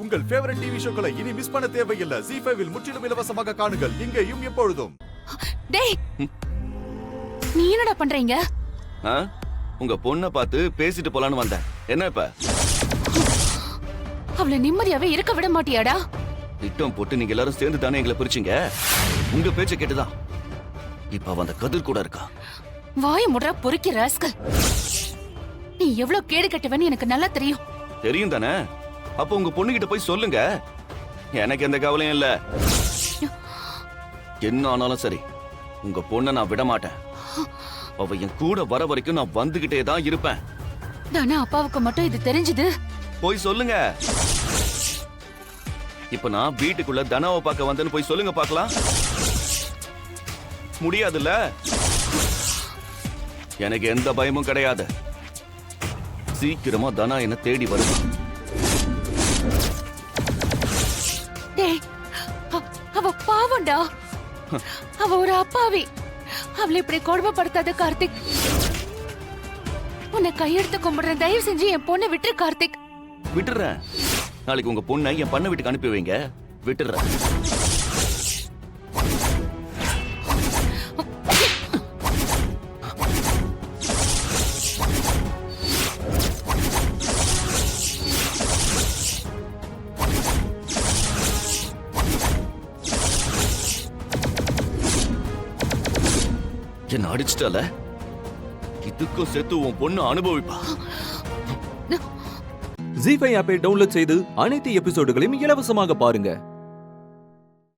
உங்கள் favourite TV ஷோக்களை இனி miss பண்ண தேவையில்லை. ZEE5 இல் முற்றிலும் இலவசமாக காணுங்கள். இங்கேயும் எப்பொழுதும். டேய், நீ என்னடா பண்றீங்க? உங்க பொண்ணை பார்த்து பேசிட்டு போலான்னு வந்தேன். என்ன இப்ப? அவளை நிம்மதியாவே இருக்க விட மாட்டியாடா? திட்டம் போட்டு நீங்க எல்லாரும் சேர்ந்து தானே எங்களை பிரிச்சீங்க. உங்க பேச்ச கேட்டுதான் இப்ப அவன் அந்த கதிர் கூட இருக்கா. வாய முடுற பொறுக்கி ராஸ்கல். நீ எவ்வளவு கேடு கட்டவன்னு எனக்கு நல்லா தெரியும். தெரியும் தானே? அப்ப உங்க பொண்ணுகிட்ட போய் சொல்லுங்க. எனக்கு எந்த கவலையும் இல்ல. என்ன ஆனாலும் சரி, உங்க பொண்ணை நான் விட மாட்டேன். அவ என் கூட வர வரைக்கும் நான் வந்துகிட்டே தான் இருப்பேன். தானே அப்பாவுக்கு மட்டும் இது தெரிஞ்சது? போய் சொல்லுங்க. இப்ப நான் வீட்டுக்குள்ள தனாவை பார்க்க வந்தேன்னு போய் சொல்லுங்க பார்க்கலாம். முடியாதுல்ல? எனக்கு எந்த பயமும் கிடையாது. சீக்கிரமா தனா என்ன தேடி வருவான். டேய், அவ பாவம்டா. அவ ஒரு அப்பாவி. அவளை இப்படி கொடுமைப்படுத்தாத கார்த்திக். உன்னை கையெடுத்து கும்பிடுறேன். தயவு செஞ்சு என் பொண்ணை விட்டுரு கார்த்திக். விட்டுறேன். நாளைக்கு உங்க பொண்ணை என் பண்ண வீட்டுக்கு அனுப்பி வைங்க. விட்டுறேன். என்ன அடிச்சிட்டால? இதுக்கும் சேர்த்து உன் பொண்ணு அனுபவிப்பா. ZEE5 ஆப்பை டவுன்லோட் செய்து அனைத்து எபிசோடுகளையும் இலவசமாக பாருங்க.